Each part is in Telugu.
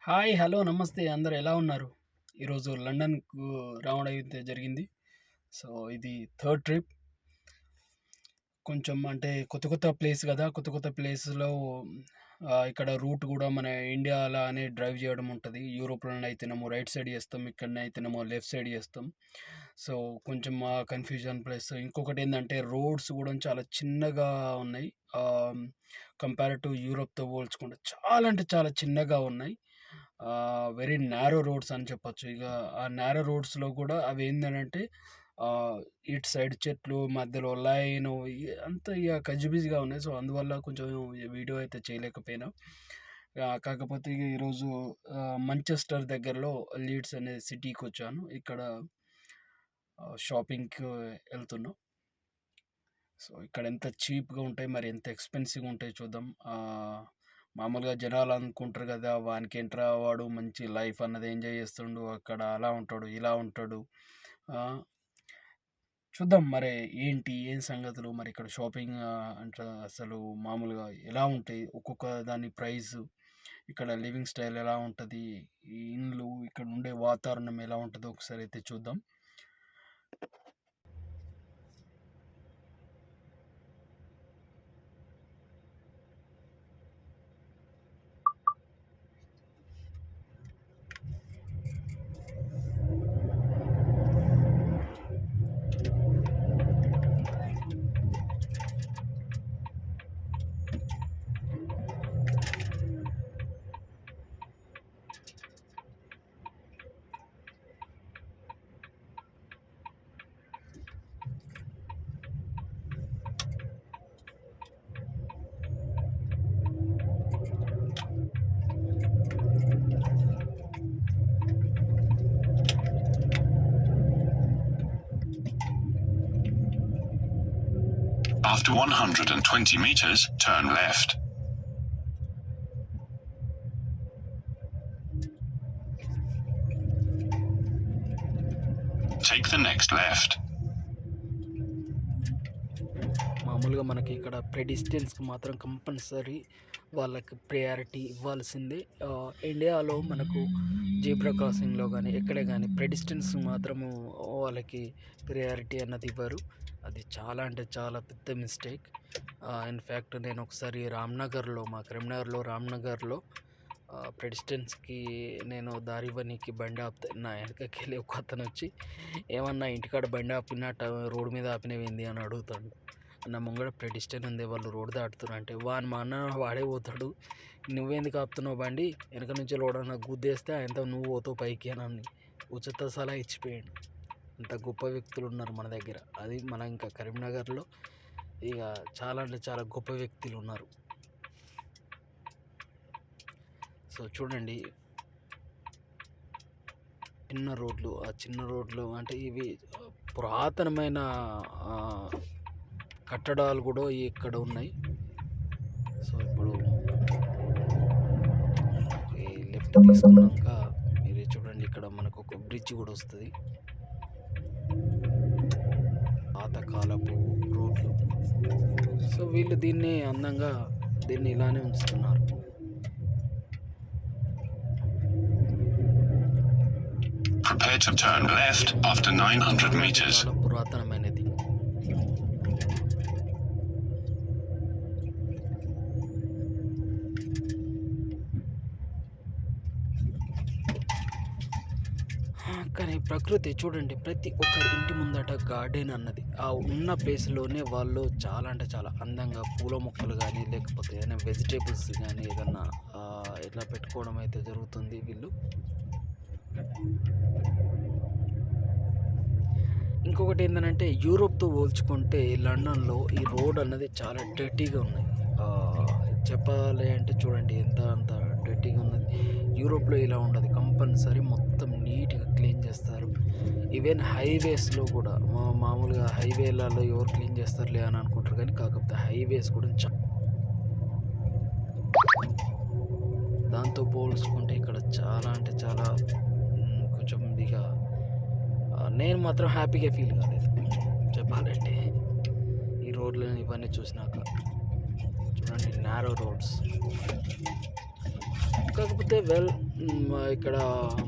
హాయ్! హలో! నమస్తే. అందరూ ఎలా ఉన్నారు? ఈరోజు లండన్‌కు రావడం అయితే జరిగింది. సో, ఇది థర్డ్ ట్రిప్. కొంచెం అంటే కొత్త కొత్త ప్లేస్ గదా! కొత్త కొత్త ప్లేస్‌లో ఇక్కడ రూట్ గూడా మన ఇండియా లానే డ్రైవ్ జేయడం ఉంటది. యూరోప్‌లోనే అయితేనేమో రైట్ సైడ్ జేస్తాం. ఇక్కడనైతేనేమో లెఫ్ట్ సైడ్ జేస్తాం. సో, కొంచెం కన్‌ఫ్యూజన్ ప్లస్ ఇంకొకటేందంటే రోడ్స్ గూడా చాలా చిన్నగా ఉన్నాయి. కంపేర్ టు యూరోప్‌తో పోల్చుకుంటే చాలా అంటే చాలా చిన్నగా ఉన్నాయి. వెరీ నారో రోడ్స్ అని చెప్పొచ్చు. ఇక ఆ నారో రోడ్స్‌లో గూడా అవేందనంటే ఇటు సైడ్ చెట్లు, మధ్యలో లైను అంతా ఇగ గజిబిజిగా ఉన్నాయి. సో, అందువల్ల కొంచెం ఈ వీడియో అయితే చేయలేకపోయినా. కాకపోతే ఇగ ఈరోజు మంచెస్టర్ దగ్గరలో లీడ్స్ అనే సిటీకొచ్చాను. ఇక్కడ షాపింగ్‌కి ఎళ్తున్నాం. సో, ఇక్కడ ఎంత చీప్‌గా ఉంటాయి, మరి ఎంత ఎక్స్‌పెన్సివ్‌గా ఉంటాయి చూద్దాం. మామూలుగా జనాలు అనుకుంటారు గదా! వానికేంట్రా వాడు మంచి లైఫ్ అన్నది ఎంజాయ్ చేస్తుండు. అక్కడ అలా ఉంటాడు, ఇలా ఉంటాడు. ఆహ్, చూద్దాం మరి ఏంటి? ఏం సంగతులు? మరి ఇక్కడ షాపింగ్ అంటే అసలు మామూలుగా ఎలా ఉంటాయి? ఒక్కొక్క దాని ప్రైసు, ఇక్కడ లివింగ్ స్టైల్ ఎలా ఉంటది? ఈ ఇండ్లు, ఇక్కడ ఉండే వాతావరణం ఎలా ఉంటదో ఒకసారి అయితే చూద్దాం. After 120 meters, turn left. Take the next left. మామూలుగా మనకి ఇక్కడ పెడిస్ట్రియన్స్‌కి మాత్రం కంపల్సరీ వాళ్ళకి ప్రయారిటీ ఇవ్వాల్సిందే. ఇండియాలో మనకు జీబ్రా క్రాసింగ్‌లో గానీ, ఎక్కడే గానీ పెడిస్ట్రియన్స్‌కి మాత్రము వాళ్ళకి ప్రయారిటీ అన్నది ఇవ్వరు. అది చాలా అంటే చాలా పెద్ద మిస్టేక్. ఇన్‌ఫాక్ట్ నేను ఒకసారి రామ్‌నగర్‌లో, మా కరీంనగర్‌లో రామ్‌నగర్‌లో పెడిస్ట్రియన్స్‌కి నేను దారి ఇవ్వనీకి బండి ఆపితే నా వెనకకెళ్ళి ఒకతనొచ్చి, "ఏమన్నా ఇంటికాడ బండి ఆపినట్టు రోడ్డు మీద ఆపినవేంది" అని అడుగుతాండు. నా ముంగడ పెడిస్ట్రియన్ ఉంది, వాళ్ళు రోడ్డు దాటుతుర్రు అంటే, మా అన్న వాడే పోతాడు, నువ్వెందుకు ఆపుతున్నావు బండి, వెనక నుంచి ఎవడన్నా గుద్దేస్తే ఆయనతో నువ్వు పోతావు పైకి అని ఉచిత సలహా ఇచ్చిపోయాడు. అంత గొప్ప వ్యక్తులు ఉన్నారు మన దగ్గర. అది మన ఇంకా కరీంనగర్‌లో ఇక చాలా అంటే చాలా గొప్ప వ్యక్తులు ఉన్నారు. సో, చూడండి చిన్న రోడ్లు, ఆ చిన్న రోడ్లు అంటే ఇవి పురాతనమైన కట్టడాలు కూడా ఇక్కడ ఉన్నాయి. సో, ఇప్పుడు ఈ లెఫ్ట్ తీసుకున్నాక మీరు చూడండి, ఇక్కడ మనకు ఒక బ్రిడ్జ్ కూడా వస్తుంది. పాతకాలపు రోడ్లు. సో, వీళ్ళు దీన్ని అందంగా దీన్ని ఇలానే ఉంచుతున్నారు. Prepare to turn left after 900 meters. చాలా పురాతనమైనది. కానీ ప్రకృతి చూడండి, ప్రతి ఒక్కరి ఇంటి ముందట గార్డెన్ అన్నది ఆ ఉన్న ప్లేస్‌లోనే వాళ్ళు చాలా అంటే చాలా అందంగా పూల మొక్కలు గానీ, లేకపోతే ఏదైనా వెజిటేబుల్స్ గానీ ఏదన్నా ఇట్లా పెట్టుకోవడం అయితే జరుగుతుంది వీళ్ళు. ఇంకొకటి ఏందనంటే యూరోప్‌తో పోల్చుకుంటే లండన్‌లో ఈ రోడ్ అన్నది చాలా డర్టీగా ఉన్నాయి. చెప్పాలి అంటే చూడండి ఎంత అంత డర్టీగా ఉన్నది. యూరోప్‌లో ఇలా ఉండదు. కంపల్సరీ మొత్తం నీట్‌గా క్లీన్ చేస్తారు. ఈవెన్ హైవేస్‌లో కూడా మామూలుగా హైవేలలో ఎవరు క్లీన్ చేస్తారులే అని అనుకుంటారు కానీ, కాకపోతే హైవేస్ కూడా దాంతో పోల్చుకుంటే ఇక్కడ చాలా అంటే చాలా కొంచెం ఇక నేను మాత్రం హ్యాపీగా ఫీల్ కాలేదు చెప్పాలంటే ఈ రోడ్లను ఇవన్నీ చూసినాక. చూడండి నారో రోడ్స్. కాకపోతే ఇక్కడ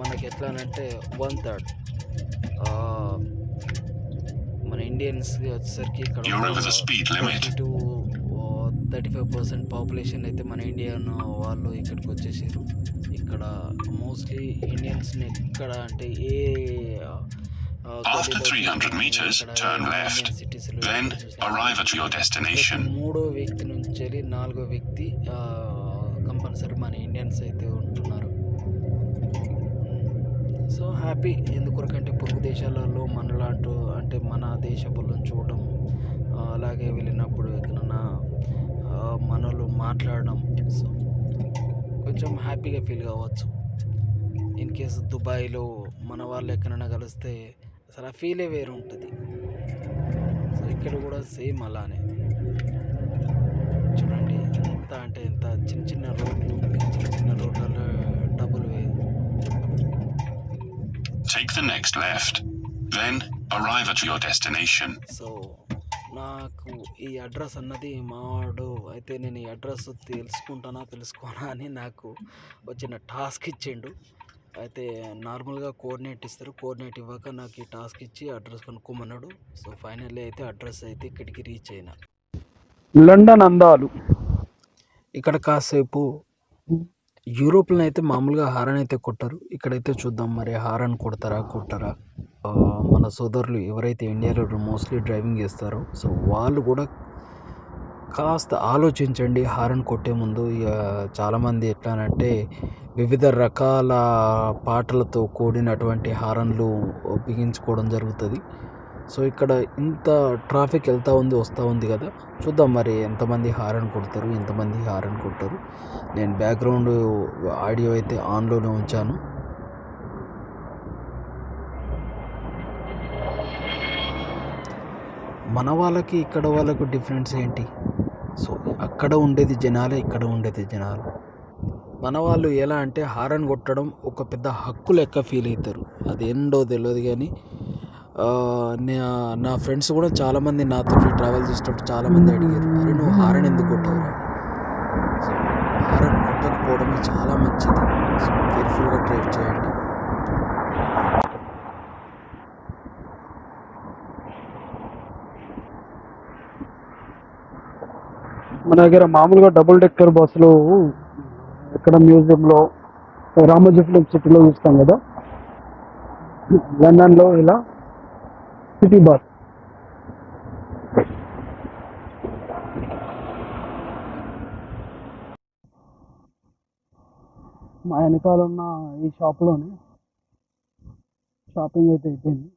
మనకి ఎట్లా అంటే 1/3 మన ఇండియన్స్కి వచ్చేసరికి ఇక్కడ You're over the speed limit. 35% population అయితే మన ఇండియన్ వాళ్ళు ఇక్కడికి వచ్చేసారు. ఇక్కడ మోస్ట్లీ ఇండియన్స్ని ఎక్కడ అంటే ఏ After 300 meters, turn left. Then arrive at your destination. మూడో వ్యక్తి నుంచి నాలుగో వ్యక్తి కంపల్సరీ మన ఇండియన్స్ అయితే ఉంటున్నారు. సో హ్యాపీ ఎందుకొరకంటే పొరుగు దేశాలలో మనలాంటి అంటే మన దేశపులను చూడడం, అలాగే వెళ్ళినప్పుడు ఎక్కడన్నా మనలు మాట్లాడడం, సో కొంచెం హ్యాపీగా ఫీల్ కావచ్చు. ఇన్ కేసు దుబాయ్లో మన వాళ్ళు ఎక్కడైనా కలిస్తే అసలు ఆ ఫీలే వేరు ఉంటుంది. సో ఇక్కడ కూడా సేమ్ అలానే చూడండి, ఎంత అంటే ఎంత చిన్న చిన్న రోడ్లలో double way. Take the next left. Then arrive at your destination. So నాకు ఈ అడ్రస్ అన్నది మావాడు అయితే నేను ఈ అడ్రస్ తెలుసుకోనా అని నాకు వచ్చిన టాస్క్ ఇచ్చిండు. అయితే నార్మల్గా కోఆర్డినేట్ ఇస్తారు, కోఆర్డినేట్ ఇవ్వక నాకు ఈ టాస్క్ ఇచ్చి అడ్రస్ కనుక్కోమన్నాడు. సో ఫైనల్లీ అయితే అడ్రస్ అయితే ఇక్కడికి రీచ్ అయినా. లండన్ అందాలు. ఇక్కడ కాసేపు యూరోప్లో అయితే మామూలుగా హారన్ అయితే కొట్టరు, ఇక్కడైతే చూద్దాం మరి హారన్ కొట్టరా. మన సోదరులు ఎవరైతే ఇండియాలో మోస్ట్లీ డ్రైవింగ్ చేస్తారో సో వాళ్ళు కూడా కాస్త ఆలోచించండి హారన్ కొట్టే ముందు. చాలామంది ఎట్లానంటే వివిధ రకాల పాటలతో కూడినటువంటి హారన్లు బిగించుకోవడం జరుగుతుంది. సో ఇక్కడ ఇంత ట్రాఫిక్ వస్తూ ఉంది కదా, చూద్దాం మరి ఎంతమంది హారన్ కొడతారు, ఎంతమంది హారన్ కొట్టరు. నేను బ్యాక్గ్రౌండ్ ఆడియో అయితే ఆన్లోనే ఉంచాను. మన వాళ్ళకి ఇక్కడ వాళ్ళకు డిఫరెన్స్ ఏంటి? సో అక్కడ ఉండేది జనాలే, ఇక్కడ ఉండేది జనాలు. మన వాళ్ళు ఎలా అంటే హారన్ కొట్టడం ఒక పెద్ద హక్కు లెక్క ఫీల్ అవుతారు. అది ఏంటో తెలియదు కానీ నా ఫ్రెండ్స్ కూడా చాలామంది నాతో ట్రావెల్ చేసేటప్పుడు చాలామంది అడిగారు, అరే నువ్వు హారన్ ఎందుకు కొట్టవురా? సో హారన్ కొట్టకపోవడమే చాలా మంచిది. సో కేర్ఫుల్గా డ్రైవ్ చేయండి. మన దగ్గర మామూలుగా డబుల్ డెక్కర్ బస్సులు ఇక్కడ మ్యూజియంలో రామోజీ ఫిలిం సిటీలో చూస్తాం కదా, లండన్లో ఇలా సిటీ బస్. మా వెనకాల ఉన్న ఈ షాప్లోనే షాపింగ్ అయితే అయిపోయింది.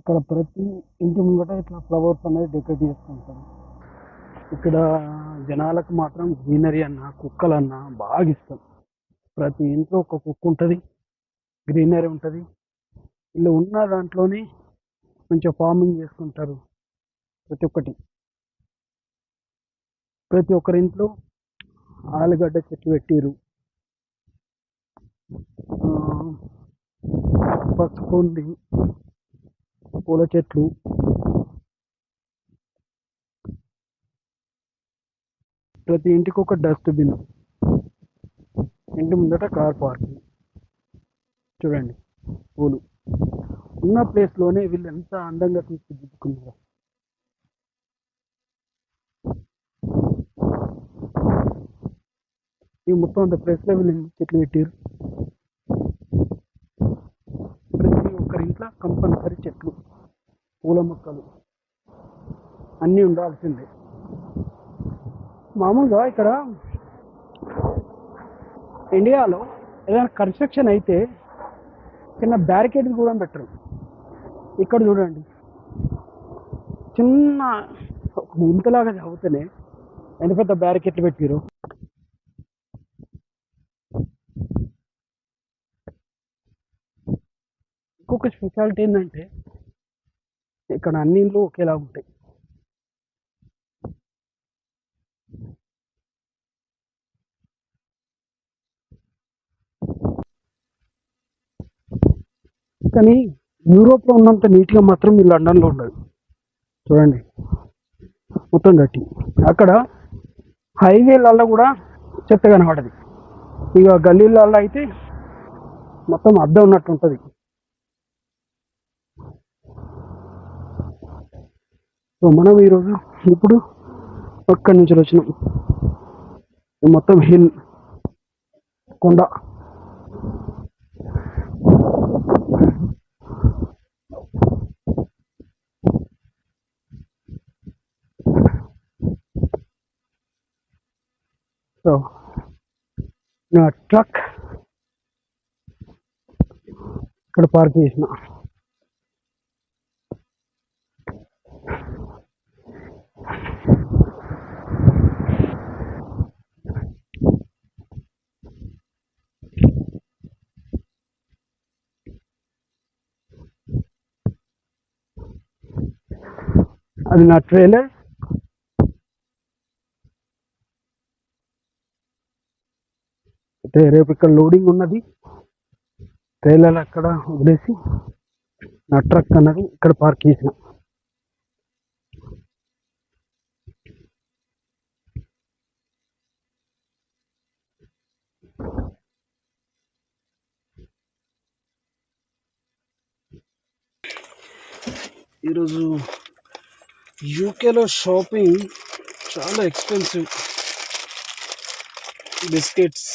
ఇక్కడ ప్రతి ఇంటి ముంగట ఇట్లా ఫ్లవర్స్ అనేది డెకరేట్ చేసుకుంటారు. ఇక్కడ జనాలకు మాత్రం గ్రీనరీ అన్న కుక్కలన్నా బాగా ఇష్టం. ప్రతి ఇంట్లో ఒక కుక్క ఉంటుంది, గ్రీనరీ ఉంటుంది. వీళ్ళు ఉన్న దాంట్లోనే మంచిగా ఫార్మింగ్ చేసుకుంటారు. ప్రతి ఒక్కరి ఇంట్లో ఆలుగడ్డ చెట్లు పెట్టిరు, పసుపు ఉంది, పూల చెట్లు. ప్రతి ఇంటికి ఒక డస్ట్బిన్, ఇంటి ముందట కార్ పార్కింగ్. చూడండి పూలు ఉన్న ప్లేస్లోనే వీళ్ళు ఎంత అందంగా తీర్చిదిద్దుకున్నారు. ఈ మొత్తం అంత ప్లేస్లో వీళ్ళు చెట్లు పెట్టారు. ప్రతి ఒక్కరి ఇంట్లో కంపల్సరీ చెట్లు, పూల మొక్కలు అన్నీ ఉండాల్సిందే. మామూలుగా ఇక్కడ ఇండియాలో ఏదైనా కన్స్ట్రక్షన్ అయితే చిన్న బ్యారికేడ్ కూడా పెట్టరు. ఇక్కడ చూడండి, చిన్న గుంతలాగా చదివితేనే ఎంత పెద్ద బ్యారికేడ్లు పెట్టారు. ఇంకొక స్పెషాలిటీ ఏంటంటే ఇక్కడ అన్ని ఇండ్లు ఒకేలా ఉంటాయి. కానీ యూరోప్లో ఉన్నంత నీట్గా మాత్రం ఈ లండన్లో ఉండదు. చూడండి మొత్తం గట్టి. అక్కడ హైవేలలో కూడా చెత్త కనబడదు. ఇక గల్లీలలో అయితే మొత్తం అద్దం ఉన్నట్టు ఉంటుంది. సో మనం ఈరోజు ఇప్పుడు అక్కడి నుంచి వచ్చినాం. ఇది మొత్తం హిల్, కొండ. సో నా ట్రక్ ఇక్కడ పార్క్ చేసిన. అది నా ట్రైలర్. అయితే రేపు ఇక్కడ లోడింగ్ ఉన్నది. ట్రైలర్ అక్కడ వదిలేసి నా ట్రక్ అన్నది ఇక్కడ పార్క్ చేసిన. ఈరోజు యూకేలో షాపింగ్ చాలా ఎక్స్పెన్సివ్. బిస్కెట్స్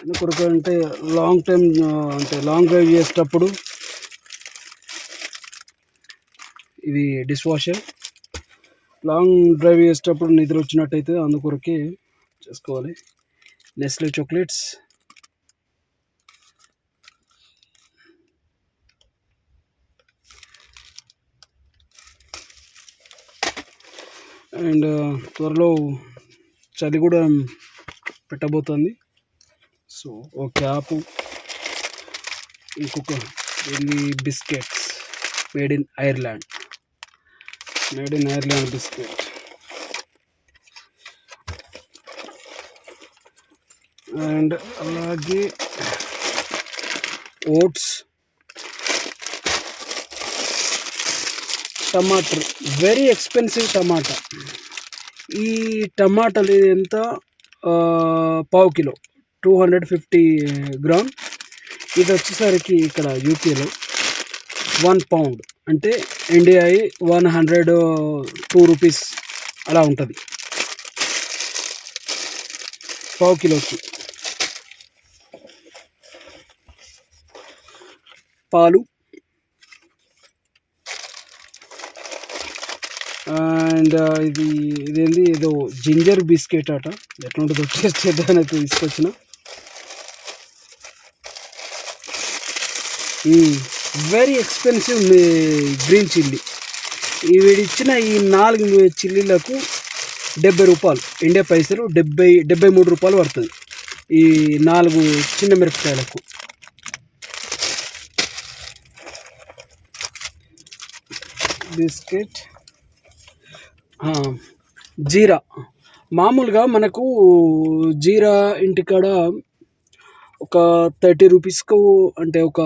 ఎందుకొరకు అంటే లాంగ్ టైం, అంటే లాంగ్ డ్రైవ్ చేసేటప్పుడు ఇవి డిష్ వాషర్. లాంగ్ డ్రైవ్ చేసేటప్పుడు నిద్ర వచ్చినట్టయితే అందుకొరకే చేసుకోవాలి. నెస్లే చాక్లెట్స్, అండ్ త్వరలో చలి కూడా పెట్టబోతుంది. సో ఓ క్యాపు, ఇంకొక ఇది biscuits made in Ireland biscuit. And అలాగే ఓట్స్, టమాటర్, వెరీ ఎక్స్పెన్సివ్ టమాటా. ఈ టమాటాలు ఎంత, పావు కిలో 250 గ్రామ్. ఇది వచ్చేసరికి ఇక్కడ యూకేలో 1 పౌండ్ అంటే ఇండియా 102 రూపీస్ అలా ఉంటుంది పావు కిలోకి. పాలు అండ్ ఇదేంది ఏదో జింజర్ బిస్కెట్ అట, ఎట్లా ఉంటుందో టేస్ట్ చేద్దామని అయితే తీసుకొచ్చిన. Very expensive green chilli. వీడిచ్చిన ఈ 4 చిల్లీలకు 70 రూపాయలు ఇండియా పైసలు, 73 రూపాయలు పడుతుంది ఈ 4 చిన్న మిరపకాయలకు. బిస్కెట్, జీరా. మామూలుగా మనకు జీరా ఇంటికాడ ఒక 30 రూపీస్కు, అంటే ఒక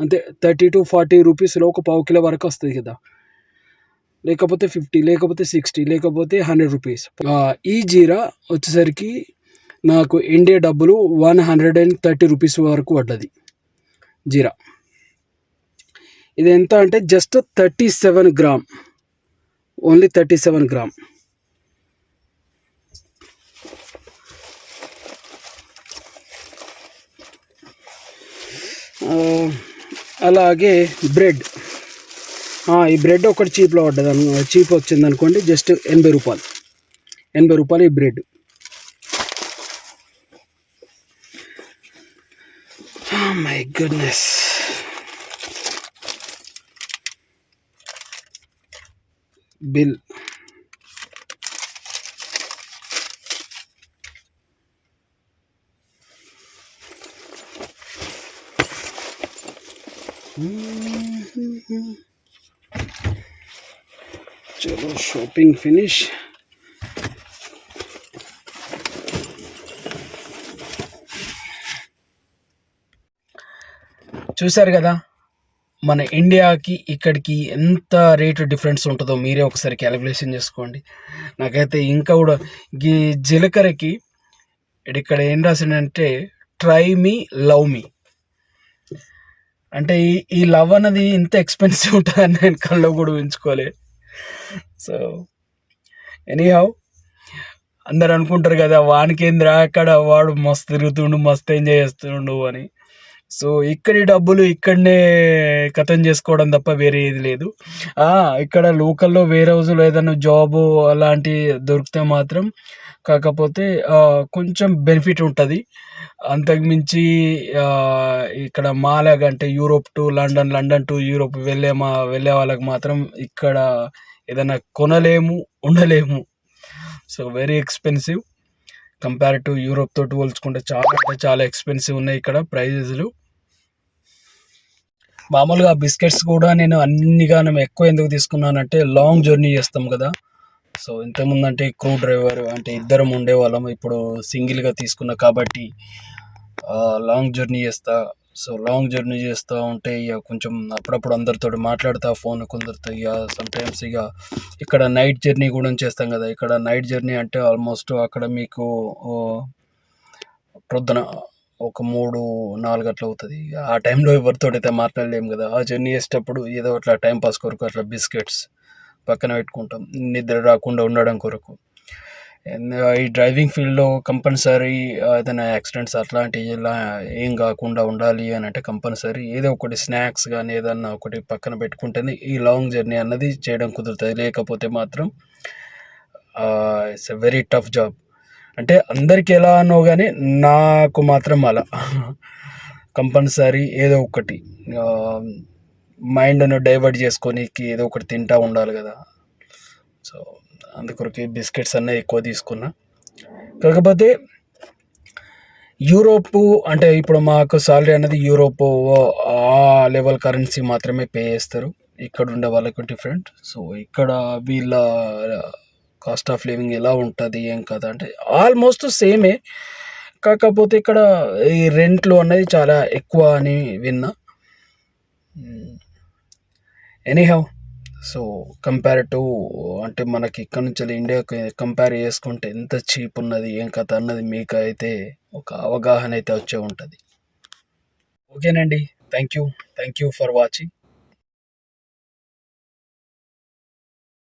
అంతే 30 to 40 రూపీస్లో ఒక పావు కిలో వరకు వస్తుంది కదా, లేకపోతే 50, లేకపోతే 60, లేకపోతే 100 రూపీస్. ఈ జీరా వచ్చేసరికి నాకు ఇండియా డబ్బులు 130 రూపీస్ వరకు పడ్డది జీరా. ఇది ఎంత అంటే జస్ట్ 37 గ్రామ్, ఓన్లీ 37 గ్రామ్. అలాగే బ్రెడ్. ఈ బ్రెడ్ ఒకటి చీప్లో పడ్డది, చీప్ వచ్చింది అనుకోండి, జస్ట్ 80 రూపాయలు ఈ బ్రెడ్. My goodness. బిల్. చలో షాపింగ్ ఫినిష్. చూశారు కదా మన ఇండియాకి ఇక్కడికి ఎంత రేటు డిఫరెన్స్ ఉంటుందో మీరే ఒకసారి క్యాలిక్యులేషన్ చేసుకోండి. నాకైతే ఇంకా కూడా ఈ జీలకర్రకి ఇక్కడ ఏం రాసిందంటే ట్రై మీ లవ్ మీ, అంటే ఈ లవ్ అన్నది ఇంత ఎక్స్పెన్సివ్ ఉంటుందని నేను కల్లో కూడా ఊహించుకోలే. సో ఎనీహౌ, అందరు అనుకుంటారు కదా వానికేంద్రా అక్కడ వాడు మస్తు తిరుగుతుండు మస్తు ఎంజాయ్ చేస్తుండు అని. సో ఇక్కడి డబ్బులు ఇక్కడనే కథం చేసుకోవడం తప్ప వేరే ఏది లేదు. ఇక్కడ లోకల్లో వేరే రోజులు ఏదైనా జాబు అలాంటి దొరికితే మాత్రం కాకపోతే కొంచెం బెనిఫిట్ ఉంటుంది. అంతకుమించి ఇక్కడ మాలాగంటే Europe to London, London to Europe వెళ్ళే వాళ్ళకి మాత్రం ఇక్కడ ఏదైనా కొనలేము, ఉండలేము. So very expensive compare to Europe తోటి పోల్చుకుంటే చాలా అంటే చాలా ఎక్స్పెన్సివ్ ఉన్నాయి ఇక్కడ ప్రైజెస్లు. మామూలుగా బిస్కెట్స్ కూడా నేను అన్నిగానం ఎక్కువ ఎందుకు తీసుకున్నానంటే లాంగ్ జర్నీ చేస్తాం కదా. సో ఇంతకుముందు అంటే క్రూ డ్రైవర్ అంటే ఇద్దరం ఉండేవాళ్ళం, ఇప్పుడు సింగిల్గా తీసుకున్నా కాబట్టి లాంగ్ జర్నీ చేస్తా. సో లాంగ్ జర్నీ చేస్తూ ఉంటే ఇక కొంచెం అప్పుడప్పుడు అందరితో మాట్లాడుతా ఫోన్ కొందరితో. ఇక సమ్టైమ్స్ ఇక ఇక్కడ నైట్ జర్నీ కూడా చేస్తాం కదా. ఇక్కడ నైట్ జర్నీ అంటే ఆల్మోస్ట్ అక్కడ మీకు ప్రొద్దున ఒక 3-4 అట్లా అవుతుంది. ఆ టైంలో ఎవరితో అయితే మాట్లాడలేము కదా. ఆ జర్నీ చేసేటప్పుడు ఏదో అట్లా టైంపాస్ కొరకు అట్లా బిస్కెట్స్ పక్కన పెట్టుకుంటాం నిద్ర రాకుండా ఉండడం కొరకు. ఈ డ్రైవింగ్ ఫీల్డ్లో కంపల్సరీ ఏదైనా యాక్సిడెంట్స్ అట్లాంటివి ఇలా ఏం కాకుండా ఉండాలి అని అంటే కంపల్సరీ ఏదో ఒకటి స్నాక్స్ కానీ ఏదన్నా ఒకటి పక్కన పెట్టుకుంటేనే ఈ లాంగ్ జర్నీ అన్నది చేయడం కుదురుతుంది. లేకపోతే మాత్రం it's a very tough job. అంటే అందరికి ఎలా అనో కానీ నాకు మాత్రం అలా కంపల్సరీ ఏదో ఒకటి మైండ్ను డైవర్ట్ చేసుకొని ఏదో ఒకటి తింటూ ఉండాలి కదా. సో అందుకొరకు బిస్కెట్స్ అన్నీ ఎక్కువ తీసుకున్నా. కాకపోతే యూరోపు అంటే ఇప్పుడు మాకు సాలరీ అనేది యూరోప్ ఆ లెవెల్ కరెన్సీ మాత్రమే పే చేస్తారు. ఇక్కడ ఉండే వాళ్ళకు డిఫరెంట్. సో ఇక్కడ వీళ్ళ కాస్ట్ ఆఫ్ లివింగ్ ఎలా ఉంటుంది ఏం కదా అంటే ఆల్మోస్ట్ సేమే. కాకపోతే ఇక్కడ ఈ రెంట్లు అనేది చాలా ఎక్కువ అని విన్నా. ఎనీహౌ, సో కంపేర్ టు అంటే మనకి ఇక్కడ నుంచి ఇండియాకి కంపేర్ చేసుకుంటే ఎంత చీప్ ఉన్నది ఏం కథ అన్నది మీకు అయితే ఒక అవగాహన అయితే వచ్చే ఉంటుంది. ఓకేనండి, థ్యాంక్ యూ ఫర్ వాచింగ్.